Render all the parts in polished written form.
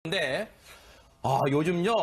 근데 요즘요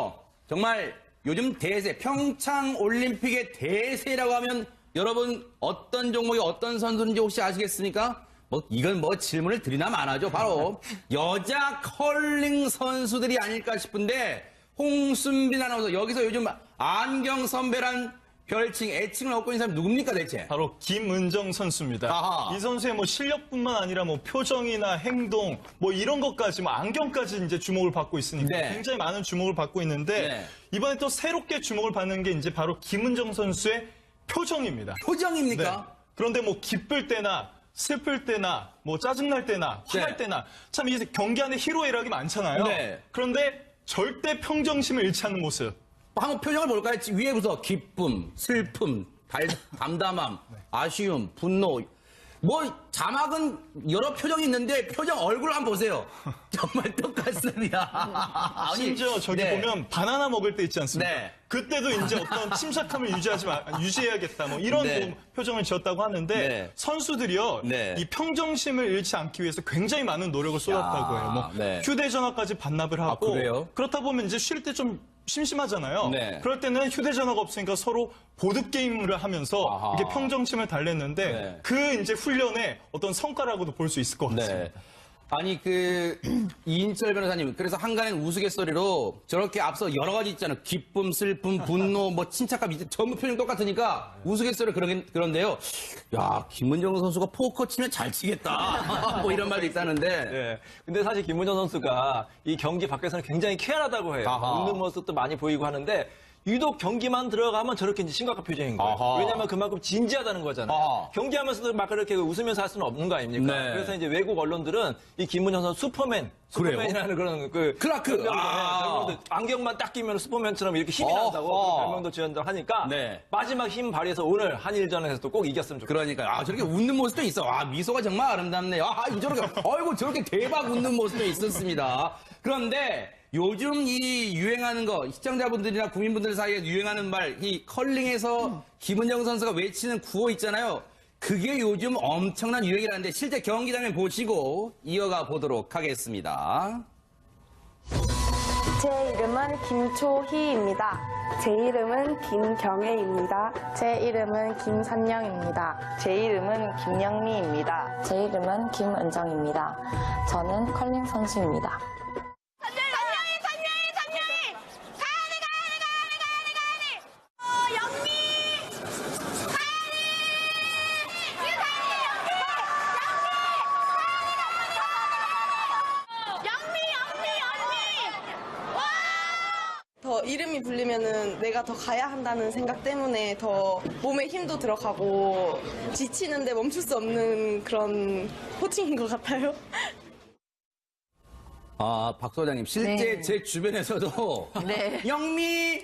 정말 요즘 대세 평창 올림픽의 대세라고 하면 여러분 어떤 종목이 어떤 선수인지 혹시 아시겠습니까? 이건 질문을 드리나 마나죠. 바로 여자 컬링 선수들이 아닐까 싶은데 홍순빈 아나운서 여기서 요즘 안경 선배란 별칭, 애칭을 얻고 있는 사람이 누굽니까 대체? 바로 김은정 선수입니다. 아하. 이 선수의 실력뿐만 아니라 표정이나 행동 이런 것까지 안경까지 이제 주목을 받고 있으니까 네. 굉장히 많은 주목을 받고 있는데 네. 이번에 또 새롭게 주목을 받는 게 이제 바로 김은정 선수의 표정입니다. 표정입니까? 네. 그런데 기쁠 때나 슬플 때나 짜증날 때나 화날 네. 때나 참 이 경기 안에 희로애락이 많잖아요. 네. 그런데 절대 평정심을 잃지 않는 모습. 한번 표정을 볼까요? 위에부터 기쁨, 슬픔, 담담함, 아쉬움, 분노. 자막은 여러 표정이 있는데 표정 얼굴 한번 보세요. 정말 똑같습니다. 심지어 저기 네. 보면 바나나 먹을 때 있지 않습니까? 네. 그때도 이제 어떤 침착함을 유지해야겠다 이런 네. 표정을 지었다고 하는데 네. 선수들이요 네. 이 평정심을 잃지 않기 위해서 굉장히 많은 노력을 쏟았다고 해요. 네. 휴대전화까지 반납을 하고 그래요? 그렇다 보면 이제 쉴 때 좀 심심하잖아요. 네. 그럴 때는 휴대전화가 없으니까 서로 보드게임을 하면서 아하. 이게 평정심을 달랬는데 네. 그 이제 훈련의 어떤 성과라고도 볼 수 있을 것 같습니다. 네. 아니 이인철 변호사님 그래서 한간엔 우스갯소리로 저렇게 앞서 여러 가지 있잖아요. 기쁨, 슬픔, 분노, 침착감 이제 전부 표정 똑같으니까 우스갯소리 그런데요. 야 김은정 선수가 포커 치면 잘 치겠다. 이런 말도 있다는데. 네. 근데 사실 김은정 선수가 이 경기 밖에서는 굉장히 쾌활하다고 해요. 아하. 웃는 모습도 많이 보이고 하는데 유독 경기만 들어가면 저렇게 이제 심각한 표정인 거예요. 아하. 왜냐하면 그만큼 진지하다는 거잖아요. 아하. 경기하면서도 막 그렇게 웃으면서 할 수는 없는 거 아닙니까? 네. 그래서 이제 외국 언론들은 이 김은정 선수 슈퍼맨이라는 그런 클라크. 별명도 안경만 딱 끼면 슈퍼맨처럼 이렇게 힘이 난다고 어허. 별명도 지었다고 하니까 네. 마지막 힘 발휘해서 오늘 한일전에서 또 꼭 이겼으면 좋겠어요. 그러니까 저렇게 웃는 모습도 있어. 미소가 정말 아름답네요. 저렇게 대박 웃는 모습도 있었습니다. 그런데 요즘 이 유행하는 거 시청자분들이나 국민분들 사이에 유행하는 말 이 컬링에서 김은정 선수가 외치는 구호 있잖아요. 그게 요즘 엄청난 유행이라는데 실제 경기 장면 보시고 이어가 보도록 하겠습니다. 제 이름은 김초희입니다. 제 이름은 김경애입니다. 제 이름은 김선영입니다. 제 이름은 김영미입니다. 제 이름은 김은정입니다. 저는 컬링 선수입니다. 더 이름이 불리면은 내가 더 가야 한다는 생각 때문에 더 몸에 힘도 들어가고 지치는데 멈출 수 없는 그런 호칭인 것 같아요. 박 소장님, 실제 네. 제 주변에서도 네. 영미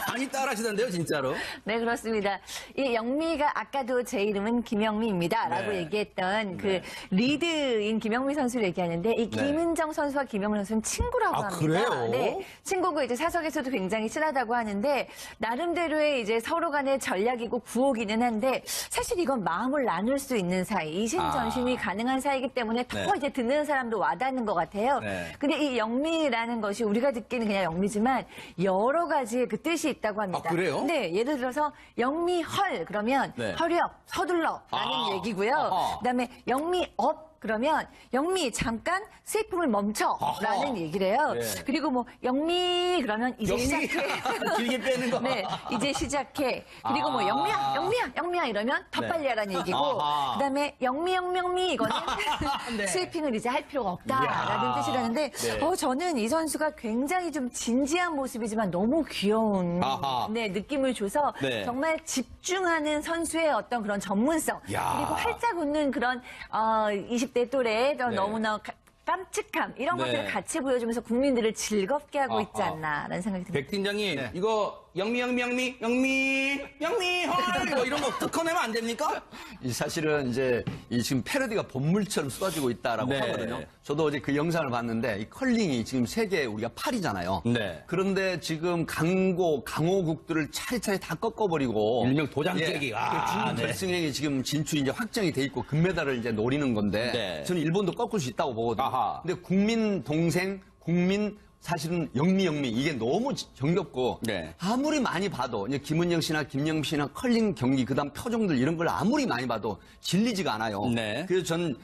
많이 따라하시던데요, 진짜로? 네, 그렇습니다. 이 영미가 아까도 제 이름은 김영미입니다라고 네. 얘기했던 그 리드인 김영미 선수를 얘기하는데 이 네. 김은정 선수와 김영미 선수는 친구라고 아, 합니다. 그래요? 네, 친구고 이제 사석에서도 굉장히 친하다고 하는데 나름대로의 이제 서로 간의 전략이고 구호기는 한데 사실 이건 마음을 나눌 수 있는 사이, 이심전심이 가능한 사이이기 때문에 더 네. 이제 듣는 사람도 와닿는 것 같아요. 네. 근데 이 영미라는 것이 우리가 듣기는 그냥 영미지만 여러 가지의 그 뜻이 있다고 합니다. 아, 그래요? 네, 예를 들어서 영미헐 그러면 네. 허력, 서둘러라는 얘기고요. 아하. 그다음에 영미업 그러면 영미 잠깐 슬픔을 멈춰라는 아하. 얘기를 해요. 네. 그리고 영미 그러면 이제 영미. 시작해. 길게 빼는 거. 네, 이제 시작해. 그리고 영미야 이러면 더 네. 빨리 하라는 얘기고. 아하. 그다음에 영미 이거는 네. 스위핑을 이제 할 필요가 없다라는 이야. 뜻이라는데 네. 저는 이 선수가 굉장히 좀 진지한 모습이지만 너무 귀여운 아하. 느낌을 줘서 네. 정말 집중하는 선수의 어떤 그런 전문성 야. 그리고 활짝 웃는 그런 20대 또래의 네. 너무나 깜찍함 이런 네. 것들을 같이 보여주면서 국민들을 즐겁게 하고 있지 아하. 않나라는 생각이 듭니다. 백 팀장님, 이거 영미 헐 이런 거 특허내면 안 됩니까? 사실은 이제 지금 패러디가 본물처럼 쏟아지고 있다라고 네. 하거든요. 저도 어제 그 영상을 봤는데 이 컬링이 지금 세계 우리가 8위잖아요. 네. 그런데 지금 강호국들을 차례차례 다 꺾어버리고 일명 도장 깨기. 중국 네. 결승에 지금 진출이 이제 확정이 돼 있고 금메달을 이제 노리는 건데 네. 저는 일본도 꺾을 수 있다고 보거든요. 아하. 근데 국민 동생 국민 사실은 영미 이게 너무 정겹고 네. 아무리 많이 봐도 이제 김은영 씨나 김영미 씨나 컬링 경기 그다음 표정들 이런 걸 아무리 많이 봐도 질리지가 않아요. 네. 그래서 전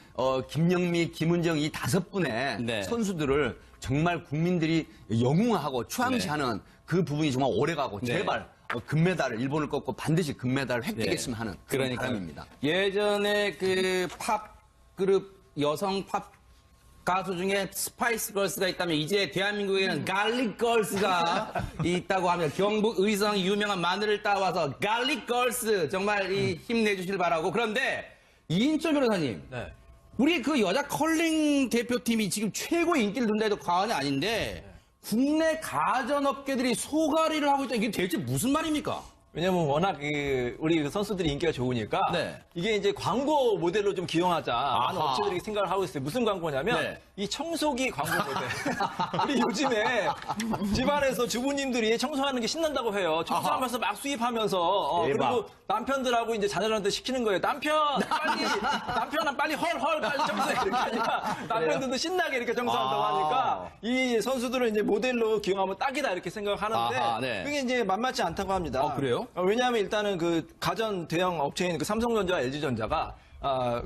김영미, 김은정 이 5분의 네. 선수들을 정말 국민들이 영웅하고 추앙시하는 그 부분이 정말 오래가고 네. 제발 금메달을 일본을 꺾고 반드시 금메달을 획득했으면 하는 그런 그러니까 바람입니다. 예전에 그 팝 그룹 여성 팝 가수 중에 스파이스 걸스가 있다면 이제 대한민국에는 갈릭 걸스가 있다고 하면 경북 의성 유명한 마늘을 따와서 갈릭 걸스 정말 힘내주시길 바라고. 그런데 이인철 변호사님, 네. 우리 그 여자 컬링 대표팀이 지금 최고 인기를 둔다 해도 과언이 아닌데 국내 가전업계들이 소가리를 하고 있다. 이게 대체 무슨 말입니까? 왜냐면 워낙 우리 그 선수들이 인기가 좋으니까 네. 이게 이제 광고 모델로 좀 기용하자 많은 아하. 업체들이 생각을 하고 있어요. 무슨 광고냐면 네. 이 청소기 광고 모델. 우리 요즘에 집안에서 주부님들이 청소하는 게 신난다고 해요. 청소하면서 막 수입하면서 대박. 그리고 남편들하고 이제 자녀들한테 시키는 거예요. 남편아 빨리 헐 빨리 청소해 이렇게 하니까 남편들도 신나게 이렇게 청소한다고 아. 하니까 이 선수들은 이제 모델로 기용하면 딱이다 이렇게 생각하는데 아하, 네. 그게 이제 만만치 않다고 합니다. 그래요? 왜냐하면 일단은 그 가전 대형 업체인 그 삼성전자와 LG전자가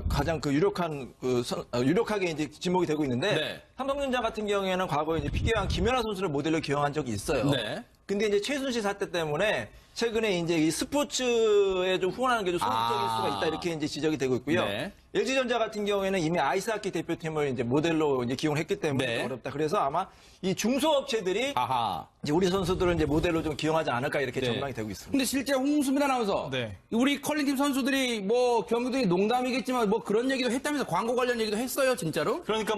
가장 그 유력하게 이제 지목이 되고 있는데 네. 삼성전자 같은 경우에는 과거에 이제 피겨왕 김연아 선수를 모델로 기용한 적이 있어요. 네. 근데 이제 최순실 사태 때문에 최근에 이제 이 스포츠에 좀 후원하는 게 좀 소극적일 수가 있다 이렇게 이제 지적이 되고 있고요. 네. LG전자 같은 경우에는 이미 아이스하키 대표팀을 이제 모델로 이제 기용을 했기 때문에 네. 어렵다. 그래서 아마 이 중소업체들이 아하. 이제 우리 선수들을 이제 모델로 좀 기용하지 않을까 이렇게 네. 전망이 되고 있습니다. 근데 실제 홍수민 아나운서, 네. 우리 컬링팀 선수들이 뭐 경기도의 농담이겠지만 뭐 그런 얘기도 했다면서 광고 관련 얘기도 했어요, 진짜로? 그러니까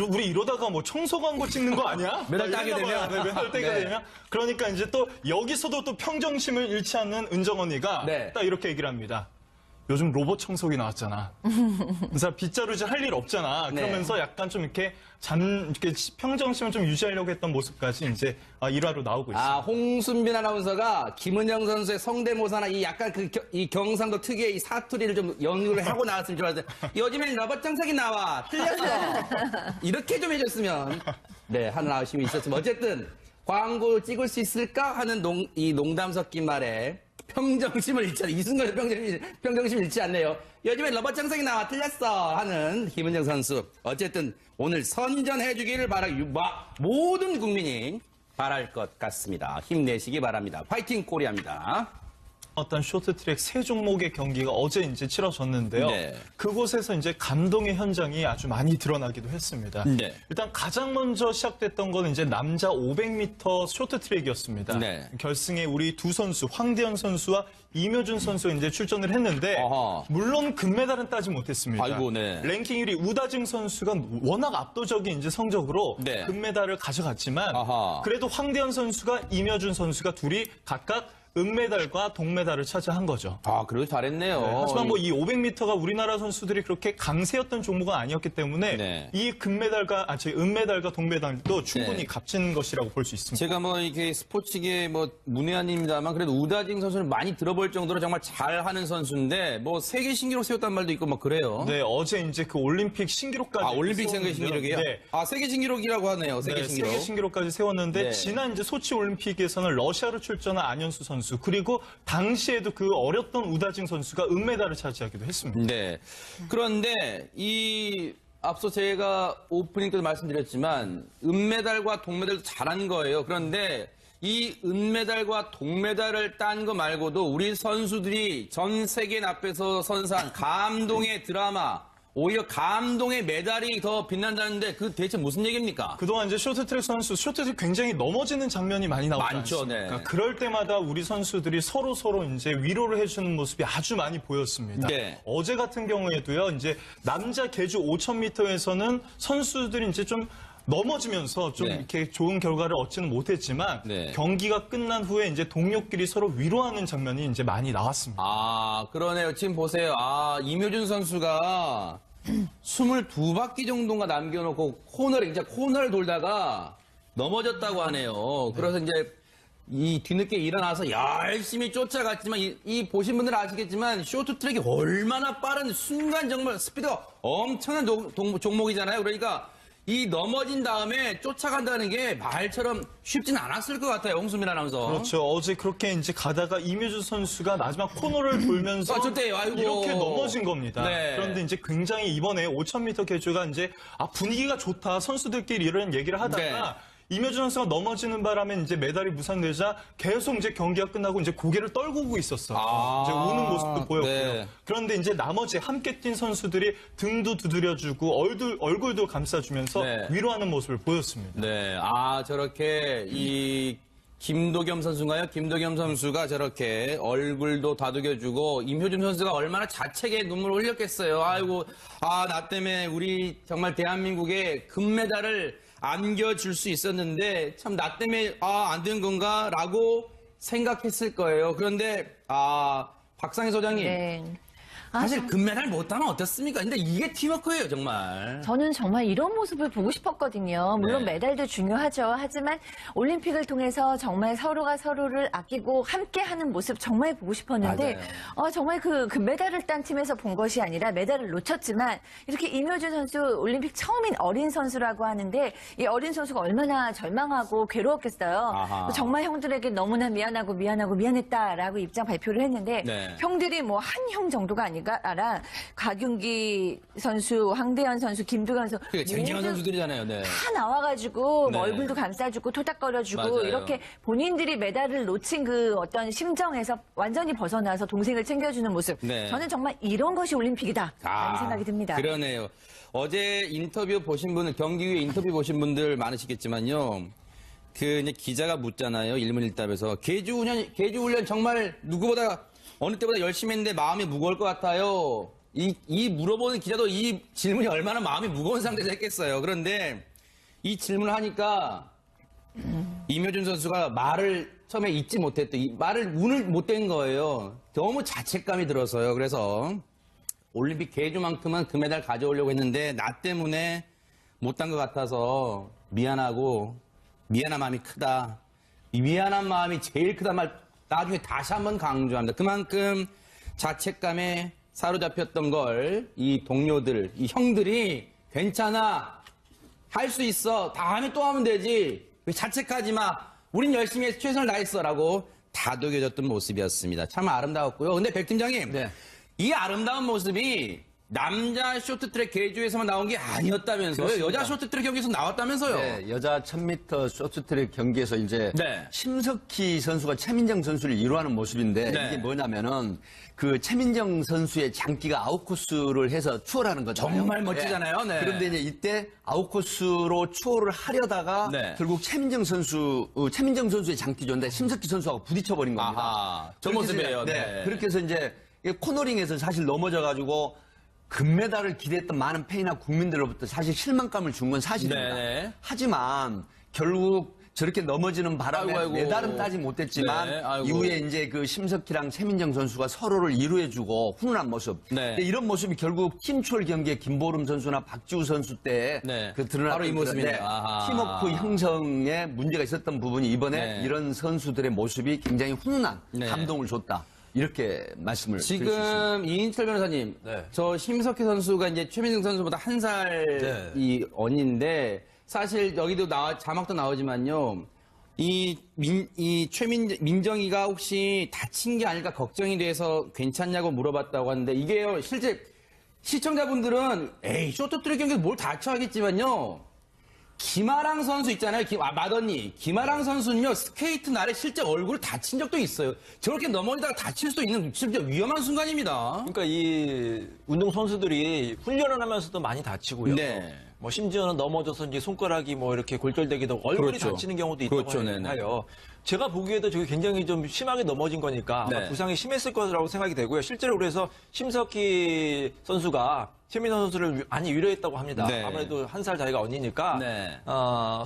우리 이러다가 뭐 청소 광고 찍는 거 아니야? 메달 따게 이랬나 되면. 봐요. 네, 메달 따게 네. 되면. 그러니까 이제 또 여기서도 또 평정심을 잃지 않는 은정 언니가 네. 딱 이렇게 얘기를 합니다. 요즘 로봇 청소기 나왔잖아. 그래서 빗자루질 할 일 없잖아. 네. 그러면서 약간 좀 이렇게 평정심을 좀 유지하려고 했던 모습까지 이제 일화로 나오고 있어요. 홍순빈 아나운서가 김은영 선수의 성대모사나 이 약간 이 경상도 특유의 이 사투리를 좀 연구를 하고 나왔으면 좋았는데 요즘엔 로봇 청소기 나와. 틀렸어. 이렇게 좀 해줬으면 네, 하는 아쉬움이 있었지만 어쨌든 광고 찍을 수 있을까 하는 이 농담 섞인 말에 평정심을 잃지 않아요. 이 순간에 평정심을 잃지 않네요. 요즘에 로봇 청소기 나와 틀렸어 하는 김은정 선수. 어쨌든 오늘 선전해주기를 모든 국민이 바랄 것 같습니다. 힘내시기 바랍니다. 화이팅 코리아입니다. 어떤 쇼트트랙 세 종목의 경기가 어제 이제 치러졌는데요. 네. 그곳에서 이제 감동의 현장이 아주 많이 드러나기도 했습니다. 네. 일단 가장 먼저 시작됐던 건 이제 남자 500m 쇼트트랙이었습니다. 네. 결승에 우리 두 선수 황대현 선수와 이묘준 선수가 이제 출전을 했는데 아하. 물론 금메달은 따지 못했습니다. 아이고, 네. 랭킹 1위 우다징 선수가 워낙 압도적인 이제 성적으로 네. 금메달을 가져갔지만 아하. 그래도 황대현 선수가 이묘준 선수가 둘이 각각 은메달과 동메달을 차지한 거죠. 그래도 잘했네요. 하지만 뭐 이 500m가 우리나라 선수들이 그렇게 강세였던 종목은 아니었기 때문에 네. 이 은메달과 동메달도 충분히 네. 값진 것이라고 볼 수 있습니다. 제가 뭐 이게 스포츠계 뭐 문외한입니다만 그래도 우다징 선수는 많이 들어볼 정도로 정말 잘하는 선수인데 뭐 세계 신기록 세웠단 말도 있고 막 그래요. 네, 어제 이제 그 올림픽 신기록까지 올림픽 세계 세웠는데요. 신기록이요? 네. 세계 신기록이라고 하네요. 세계 네, 신기록. 세계 신기록까지 세웠는데 네. 지난 이제 소치 올림픽에서는 러시아로 출전한 안현수 선수 그리고 당시에도 그 어렸던 우다징 선수가 은메달을 차지하기도 했습니다. 네. 그런데 앞서 제가 오프닝 때도 말씀드렸지만 은메달과 동메달도 잘한 거예요. 그런데 이 은메달과 동메달을 딴 거 말고도 우리 선수들이 전 세계 앞에서 선사한 감동의 드라마, 오히려 감동의 메달이 더 빛난다는데 그 대체 무슨 얘기입니까? 그동안 이제 쇼트트랙 선수, 쇼트트랙 굉장히 넘어지는 장면이 많이 나오지 많죠, 않습니까? 네. 그럴 때마다 우리 선수들이 서로 이제 위로를 해주는 모습이 아주 많이 보였습니다. 네. 어제 같은 경우에도요, 이제 남자 계주 5000m에서는 선수들이 이제 좀 넘어지면서 좀 네. 이렇게 좋은 결과를 얻지는 못했지만 네. 경기가 끝난 후에 이제 동료끼리 서로 위로하는 장면이 이제 많이 나왔습니다. 그러네요. 지금 보세요. 이묘준 선수가 22바퀴 정도가 남겨놓고 코너를 돌다가 넘어졌다고 하네요. 그래서 이제 이 뒤늦게 일어나서 열심히 쫓아갔지만 이 보신 분들은 아시겠지만 쇼트트랙이 얼마나 빠른 순간 정말 스피드가 엄청난 종목이잖아요. 그러니까 이 넘어진 다음에 쫓아간다는 게 말처럼 쉽진 않았을 것 같아요. 홍수민 아나운서. 그렇죠. 어제 그렇게 이제 가다가 임효준 선수가 마지막 코너를 돌면서 저때요. 아이고. 이렇게 넘어진 겁니다. 네. 그런데 이제 굉장히 이번에 5000m 계주가 이제 분위기가 좋다. 선수들끼리 이런 얘기를 하다가 네. 임효준 선수가 넘어지는 바람에 이제 메달이 무산되자 계속 이제 경기가 끝나고 이제 고개를 떨구고 있었어요. 이제 우는 모습도 보였고요. 네. 그런데 이제 나머지 함께 뛴 선수들이 등도 두드려주고 얼굴도 감싸주면서 네. 위로하는 모습을 보였습니다. 네. 저렇게 이 김도겸 선수인가요? 김도겸 선수가 저렇게 얼굴도 다독여주고 임효준 선수가 얼마나 자책의 눈물을 흘렸겠어요. 아이고, 나 때문에 우리 정말 대한민국의 금메달을 안겨줄 수 있었는데 참 나 때문에 안 된 건가라고 생각했을 거예요. 그런데 박상희 소장님. 네. 사실 금메달 못 따면 어떻습니까? 근데 이게 팀워크예요, 정말. 저는 정말 이런 모습을 보고 싶었거든요. 물론 네. 메달도 중요하죠. 하지만 올림픽을 통해서 정말 서로가 서로를 아끼고 함께하는 모습 정말 보고 싶었는데 정말 그 메달을 딴 팀에서 본 것이 아니라 메달을 놓쳤지만 이렇게 임효준 선수 올림픽 처음인 어린 선수라고 하는데 이 어린 선수가 얼마나 절망하고 괴로웠겠어요. 아하. 정말 형들에게 너무나 미안했다라고 입장 발표를 했는데 네. 형들이 뭐 한 형 정도가 아니라 곽윤기 선수, 황대현 선수, 김두관 선수 그게 쟁쟁한 모두 선수들이잖아요. 네. 다 나와가지고 네. 얼굴도 감싸주고 토닥거려주고 맞아요. 이렇게 본인들이 메달을 놓친 그 어떤 심정에서 완전히 벗어나서 동생을 챙겨주는 모습. 네. 저는 정말 이런 것이 올림픽이다라는 생각이 듭니다. 그러네요. 어제 인터뷰 보신 분들, 경기 후에 인터뷰 보신 분들 많으시겠지만요. 이제 기자가 묻잖아요. 일문일답에서. 계주 훈련 정말 누구보다 어느 때보다 열심히 했는데 마음이 무거울 것 같아요. 이 물어보는 기자도 이 질문이 얼마나 마음이 무거운 상태에서 했겠어요. 그런데 이 질문을 하니까 임효준 선수가 말을 처음에 잊지 못했던, 운을 못 댄 거예요. 너무 자책감이 들어서요. 그래서 올림픽 계주만큼은 금메달 가져오려고 했는데 나 때문에 못 딴 것 같아서 미안하고 미안한 마음이 크다. 이 미안한 마음이 제일 크다 말 나중에 다시 한번 강조합니다. 그만큼 자책감에 사로잡혔던 걸 이 동료들, 이 형들이 괜찮아. 할 수 있어. 다음에 또 하면 되지. 왜 자책하지 마. 우린 열심히 해서 최선을 다했어라고 다독여졌던 모습이었습니다. 참 아름다웠고요. 근데 백 팀장님, 네. 이 아름다운 모습이 남자 쇼트트랙 계주에서만 나온 게 아니었다면서요? 그렇습니다. 여자 쇼트트랙 경기에서 나왔다면서요? 네, 여자 1000m 쇼트트랙 경기에서 이제 네. 심석희 선수가 최민정 선수를 이루하는 모습인데 네. 이게 뭐냐면은 그 최민정 선수의 장기가 아웃코스를 해서 추월하는 거잖아요. 정말 멋지잖아요. 네. 그런데 이제 이때 아웃코스로 추월을 하려다가 네. 결국 최민정 선수의 장기조인데 심석희 선수하고 부딪혀버린 겁니다. 아하, 저 그렇게 해서 모습이에요. 이제, 네. 그렇게 해서 이제 코너링에서 사실 넘어져가지고 금메달을 기대했던 많은 팬이나 국민들로부터 사실 실망감을 준 건 사실입니다. 네. 하지만 결국 저렇게 넘어지는 바람에 아이고. 메달은 따지 못했지만 네, 아이고. 이후에 이제 그 심석희랑 최민정 선수가 서로를 이루어주고 훈훈한 모습. 네. 근데 이런 모습이 결국 팀추월 경기에 김보름 선수나 박지우 선수 때 네. 그 드러났던 바로 이 모습이네요. 건데 아하. 팀워크 형성에 문제가 있었던 부분이 이번에 네. 이런 선수들의 모습이 굉장히 훈훈한 네. 감동을 줬다. 이렇게 말씀을 드릴 수 있습니다. 지금 이인철 변호사님, 네. 저 심석희 선수가 이제 최민정 선수보다 한 살이 언니인데 사실 여기도 자막도 나오지만요. 민정이가 혹시 다친 게 아닐까 걱정이 돼서 괜찮냐고 물어봤다고 하는데 이게요, 실제 시청자분들은 쇼트트랙 경기에서 뭘 다쳐 하겠지만요. 김아랑 선수 있잖아요. 맏언니. 김아랑 선수는요, 스케이트 날에 실제 얼굴을 다친 적도 있어요. 저렇게 넘어지다가 다칠 수도 있는 진짜 위험한 순간입니다. 그러니까 이 운동 선수들이 훈련을 하면서도 많이 다치고요. 네. 뭐 심지어는 넘어져서 이제 손가락이 뭐 이렇게 골절되기도 얼굴이 그렇죠. 다치는 경우도 있다고 그렇죠, 네네. 하요. 제가 보기에도 저게 굉장히 좀 심하게 넘어진 거니까 아마 네. 부상이 심했을 거라고 생각이 되고요. 실제로 그래서 심석희 선수가 최민정 선수를 많이 위로했다고 합니다. 네. 아무래도 한 살 자기가 언니니까 네.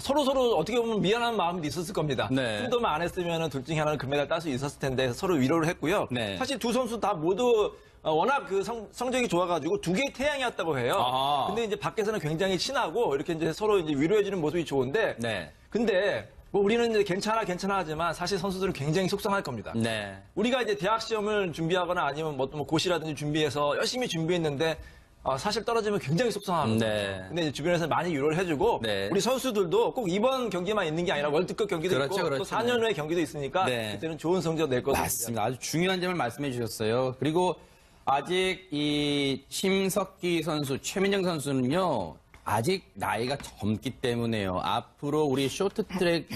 서로 어떻게 보면 미안한 마음도 있었을 겁니다. 네. 힘도만 안 했으면 둘 중에 하나는 금메달 딸 수 있었을 텐데 서로 위로를 했고요. 네. 사실 두 선수 다 모두 워낙 그 성적이 좋아가지고 두 개의 태양이었다고 해요. 아. 근데 이제 밖에서는 굉장히 친하고 이렇게 이제 서로 이제 위로해주는 모습이 좋은데. 네. 근데 뭐 우리는 이제 괜찮아 하지만 사실 선수들은 굉장히 속상할 겁니다. 네. 우리가 이제 대학 시험을 준비하거나 아니면 뭐 고시라든지 준비해서 열심히 준비했는데 사실 떨어지면 굉장히 속상합니다. 네. 근데 이제 주변에서 많이 위로를 해주고 네. 우리 선수들도 꼭 이번 경기만 있는 게 아니라 월드컵 경기도 그렇죠, 있고 그렇죠. 또 4년 후에 경기도 있으니까 네. 그때는 좋은 성적 낼 것을 맞습니다. 아주 중요한 점을 말씀해 주셨어요. 그리고 아직 이 심석기 선수, 최민정 선수는요, 아직 나이가 젊기 때문에요. 앞으로 우리 쇼트트랙을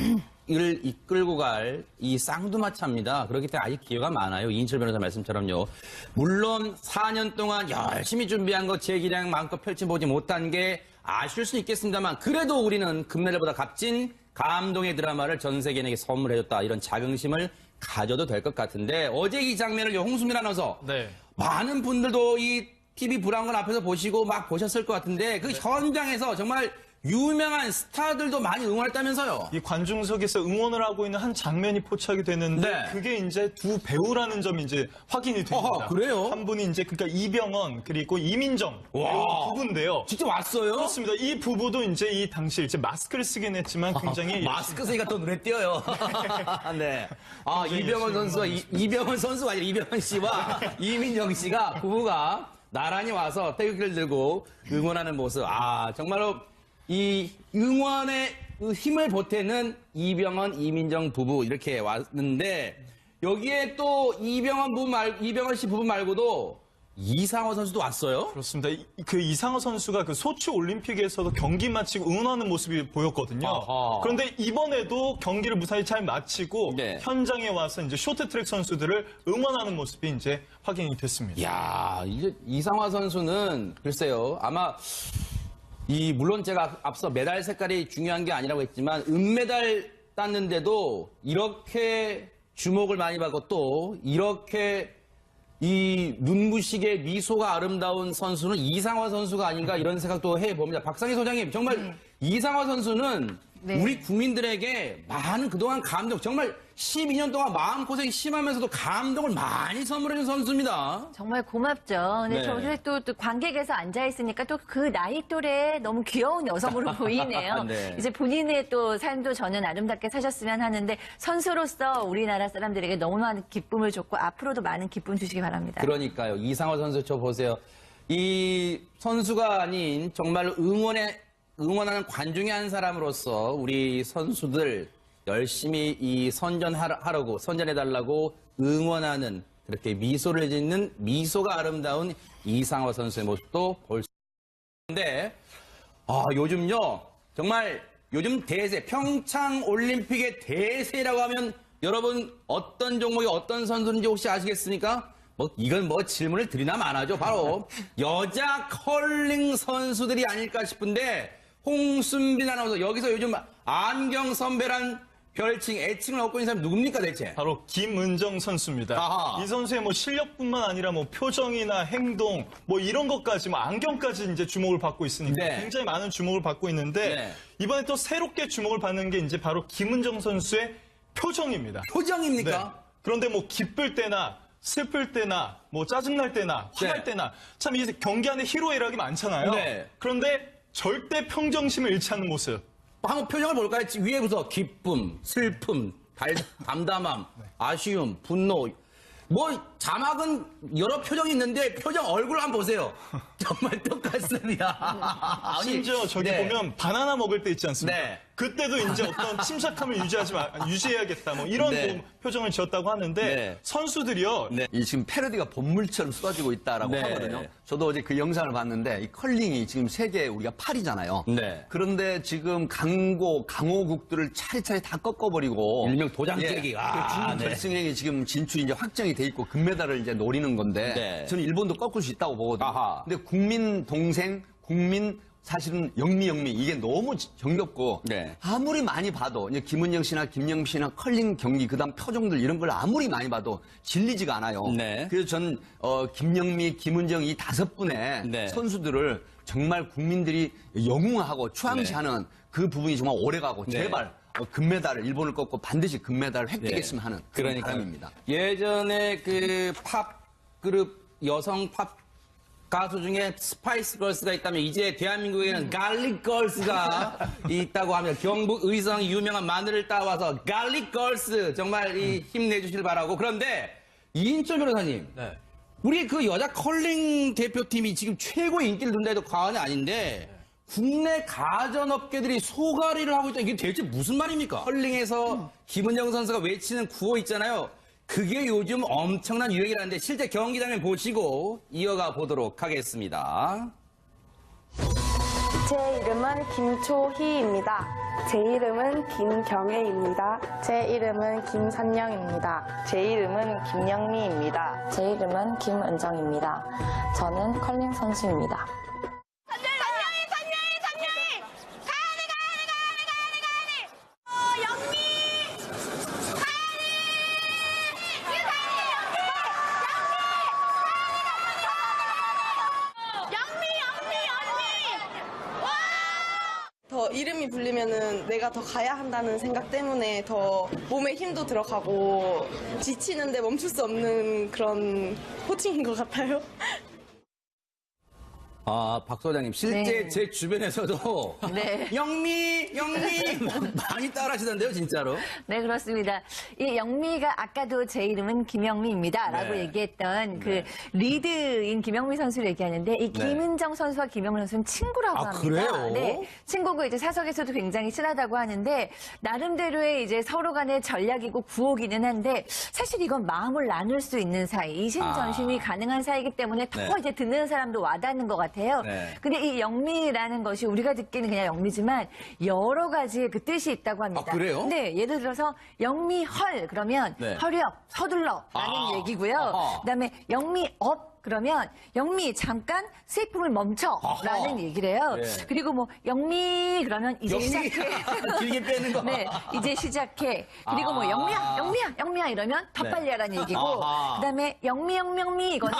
이끌고 갈 이 쌍두마차입니다. 그렇기 때문에 아직 기회가 많아요. 이인철 변호사 말씀처럼요. 물론 4년 동안 열심히 준비한 거 제 기량 마음껏 펼쳐보지 못한 게 아쉬울 수 있겠습니다만 그래도 우리는 금메달보다 값진 감동의 드라마를 전 세계인에게 선물해줬다. 이런 자긍심을 가져도 될 것 같은데 어제 이 장면을 홍수민 아나운서 네. 많은 분들도 이 TV 브라운관 앞에서 보시고 막 보셨을 것 같은데 그 현장에서 정말 유명한 스타들도 많이 응원했다면서요. 이 관중석에서 응원을 하고 있는 한 장면이 포착이 되는데 네. 그게 이제 두 배우라는 점이 이제 확인이 됩니다. 어허, 그래요? 한 분이 이제 그러니까 이병헌 그리고 이민정 배우 부부인데요. 직접 왔어요? 그렇습니다. 이 부부도 이제 이 당시 이제 마스크를 쓰긴 했지만 굉장히 마스크 쓰니까 더 눈에 띄어요. 네. 아, 이병헌 선수와 이병헌 선수가 아니라 이병헌 씨와 이민정 씨가 부부가 나란히 와서 태극기를 들고 응원하는 모습. 아, 정말로 이 응원의 힘을 보태는 이병헌, 이민정 부부 이렇게 왔는데 여기에 또 이병헌 씨 부부 말고도 이상호 선수도 왔어요. 그렇습니다. 그 이상호 선수가 그 소치 올림픽에서도 경기 마치고 응원하는 모습이 보였거든요. 아하. 그런데 이번에도 경기를 무사히 잘 마치고 네. 현장에 와서 이제 쇼트트랙 선수들을 응원하는 모습이 이제 확인이 됐습니다. 이야, 이제 이상화 선수는 글쎄요. 아마 물론 제가 앞서 메달 색깔이 중요한 게 아니라고 했지만 은메달 땄는데도 이렇게 주목을 많이 받고 또 이렇게 이 눈부시게 미소가 아름다운 선수는 이상화 선수가 아닌가 이런 생각도 해봅니다. 박상희 소장님, 정말 이상화 선수는 네. 우리 국민들에게 많은 그동안 감동, 정말 12년 동안 마음고생이 심하면서도 감동을 많이 선물해준 선수입니다. 정말 고맙죠. 근데 네. 저기 또 관객에서 앉아있으니까 또 그 나이 또래 너무 귀여운 여성으로 보이네요. 네. 이제 본인의 또 삶도 저는 아름답게 사셨으면 하는데 선수로서 우리나라 사람들에게 너무 많은 기쁨을 줬고 앞으로도 많은 기쁨 주시기 바랍니다. 그러니까요. 이상호 선수 저 보세요. 이 선수가 아닌 정말로 응원하는 관중의 한 사람으로서 우리 선수들 열심히 이 선전해달라고 응원하는 그렇게 미소를 짓는 미소가 아름다운 이상호 선수의 모습도 볼 수 있는데, 요즘요, 정말 요즘 대세, 평창 올림픽의 대세라고 하면 여러분 어떤 종목이 어떤 선수인지 혹시 아시겠습니까? 이건 질문을 드리나 마나죠. 바로 여자 컬링 선수들이 아닐까 싶은데, 홍순빈 아나운서 여기서 요즘 안경 선배란 별칭, 애칭을 얻고 있는 사람이 누굽니까 대체? 바로 김은정 선수입니다. 아하. 이 선수의 실력뿐만 아니라 표정이나 행동 이런 것까지 안경까지 이제 주목을 받고 있으니까 네. 굉장히 많은 주목을 받고 있는데 네. 이번에 또 새롭게 주목을 받는 게 이제 바로 김은정 선수의 표정입니다. 표정입니까? 네. 그런데 기쁠 때나 슬플 때나 짜증날 때나 화날 네. 때나 참 이제 경기 안에 희로애락이 많잖아요. 네. 그런데 절대 평정심을 잃지 않는 모습. 한번 표정을 볼까요? 위에부터 기쁨, 슬픔, 담담함, 아쉬움, 분노. 자막은 여러 표정이 있는데 표정 얼굴 한번 보세요. 정말 똑같습니다. 심지어 저기 네. 보면 바나나 먹을 때 있지 않습니까? 네. 그때도 이제 어떤 침착함을 유지해야겠다 이런 네. 표정을 지었다고 하는데 네. 선수들이요. 네. 이 지금 패러디가 본물처럼 쏟아지고 있다라고 네. 하거든요. 저도 어제 그 영상을 봤는데 이 컬링이 지금 세계 우리가 8위잖아요. 네. 그런데 지금 강호국들을 차례차례 다 꺾어버리고 일명 도장깨기. 중국 네. 결승에 지금 진출이 이제 확정이 돼 있고 금메달을 이제 노리는 건데 네. 저는 일본도 꺾을 수 있다고 보거든요. 아하. 근데 국민 동생, 국민 사실은 영미 이게 너무 정겹고 네. 아무리 많이 봐도 이제 김은정 씨나 김영미 씨나 컬링 경기 그다음 표정들 이런 걸 아무리 많이 봐도 질리지가 않아요. 네. 그래서 전 김영미, 김은정 이 5분의 네. 선수들을 정말 국민들이 영웅하고 추앙시하는 그 부분이 정말 오래가고 네. 제발 금메달을 일본을 꺾고 반드시 금메달을 획득했으면 하는 그런 그러니까 바람입니다. 예전에 그 팝 그룹 여성 팝 가수 중에 스파이스 걸스가 있다면 이제 대한민국에는 갈릭 걸스가 있다고 합니다. 경북 의성이 유명한 마늘을 따와서 갈릭 걸스 정말 힘내주시길 바라고. 그런데 이인철 변호사님, 네. 우리 그 여자 컬링 대표팀이 지금 최고의 인기를 둔다 해도 과언이 아닌데 국내 가전업계들이 소가리를 하고 있다. 이게 대체 무슨 말입니까? 컬링에서 김은정 선수가 외치는 구호 있잖아요. 그게 요즘 엄청난 유행이라는데 실제 경기 장면 보시고 이어가 보도록 하겠습니다. 제 이름은 김초희입니다. 제 이름은 김경애입니다. 제 이름은 김산영입니다. 제 이름은 김영미입니다. 제 이름은 김은정입니다. 저는 컬링 선수입니다. 더 이름이 불리면은 내가 더 가야 한다는 생각 때문에 더 몸에 힘도 들어가고 지치는데 멈출 수 없는 그런 호칭인 것 같아요. 아, 박 소장님, 실제 네. 제 주변에서도 네. 영미 많이 따라하시던데요, 진짜로. 네, 그렇습니다. 이 영미가 아까도 제 이름은 김영미입니다. 라고 네. 얘기했던 그 리드인 김영미 선수를 얘기하는데 이 네. 김은정 선수와 김영미 선수는 친구라고 아, 합니다. 그래요? 네. 친구고 이제 사석에서도 굉장히 친하다고 하는데 나름대로의 이제 서로 간의 전략이고 구호기는 한데 사실 이건 마음을 나눌 수 있는 사이, 이심전심이 가능한 사이이기 때문에 더 네. 이제 듣는 사람도 와닿는 것 같아요. 네. 근데 이 영미라는 것이 우리가 듣기는 그냥 영미지만 여러 가지의 그 뜻이 있다고 합니다. 아, 그래요? 네, 예를 들어서 영미헐 그러면 네. 허리업 서둘러라는 아, 얘기고요. 아하. 그다음에 영미업 그러면 영미 잠깐 세이품을 멈춰라는 아하. 얘기를 해요. 네. 그리고 뭐 영미 그러면 이제 영미 시작해. 길게 빼는 거. 네, 이제 시작해. 그리고 뭐 영미야 이러면 더 네. 빨리 하라는 얘기고 아하. 그다음에 영미 이거는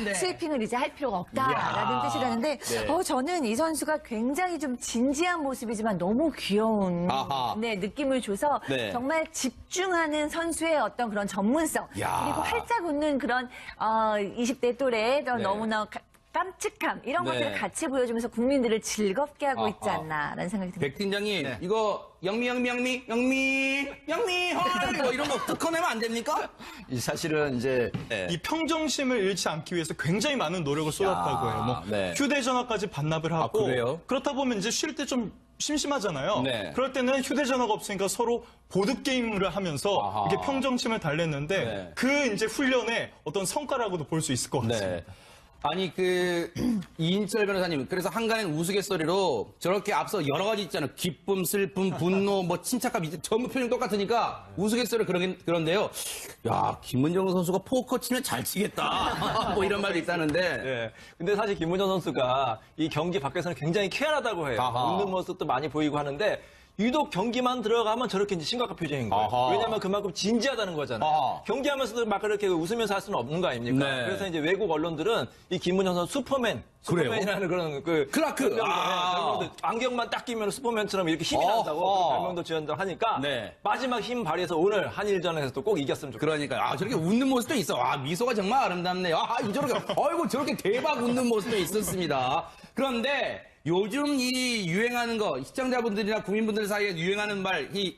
네. 스위핑을 이제 할 필요가 없다라는 이야. 뜻이라는데 네. 저는 이 선수가 굉장히 좀 진지한 모습이지만 너무 귀여운 아하. 네, 느낌을 줘서 네. 정말 집중하는 선수의 어떤 그런 전문성 야. 그리고 활짝 웃는 그런 20대 또래의 네. 너무나 깜찍함 이런 네. 것들을 같이 보여주면서 국민들을 즐겁게 하고 아하. 있지 않나라는 생각이 듭니다. 백 팀장님, 네. 이거 영미 헐 뭐 이런 거 뜯어내면 안 됩니까? 이 사실은 이제 네. 이 평정심을 잃지 않기 위해서 굉장히 많은 노력을 쏟았다고 해요. 뭐 네. 휴대전화까지 반납을 하고 그래요? 그렇다 보면 이제 쉴 때 좀 심심하잖아요. 네. 그럴 때는 휴대전화가 없으니까 서로 보드게임을 하면서 아하. 이렇게 평정심을 달랬는데 네. 그 이제 훈련의 어떤 성과라고도 볼 수 있을 것 같습니다. 네. 아니 이인철 변호사님 그래서 한간엔 우스갯소리로 저렇게 앞서 여러 가지 있잖아요. 기쁨, 슬픔, 분노, 뭐 침착감 이제 전부 표현 똑같으니까 우스갯소리 그런데요. 야 김은정 선수가 포커 치면 잘 치겠다. 뭐 이런 말도 있다는데. 네. 근데 사실 김문정 선수가 이 경기 밖에서는 굉장히 쾌활하다고 해요. 아하. 웃는 모습도 많이 보이고 하는데 유독 경기만 들어가면 저렇게 이제 심각한 표정인 거예요. 아하. 왜냐하면 그만큼 진지하다는 거잖아요. 아하. 경기하면서도 막 그렇게 웃으면서 할 수는 없는 거 아닙니까? 네. 그래서 이제 외국 언론들은 이 김문정 선수 그래요? 슈퍼맨이라는 그런 클라크. 별명도 안경만 딱 끼면 슈퍼맨처럼 이렇게 힘이 어허. 난다고 그런 별명도 지었다고 하니까 네. 마지막 힘 발휘해서 오늘 한일전에서도 꼭 이겼으면 좋겠어요. 그러니까 저렇게 웃는 모습도 있어. 미소가 정말 아름답네요. 저렇게 어이구 저렇게 대박 웃는 모습도 있었습니다. 그런데 요즘 이 유행하는 거 시청자분들이나 국민분들 사이에 유행하는 말 이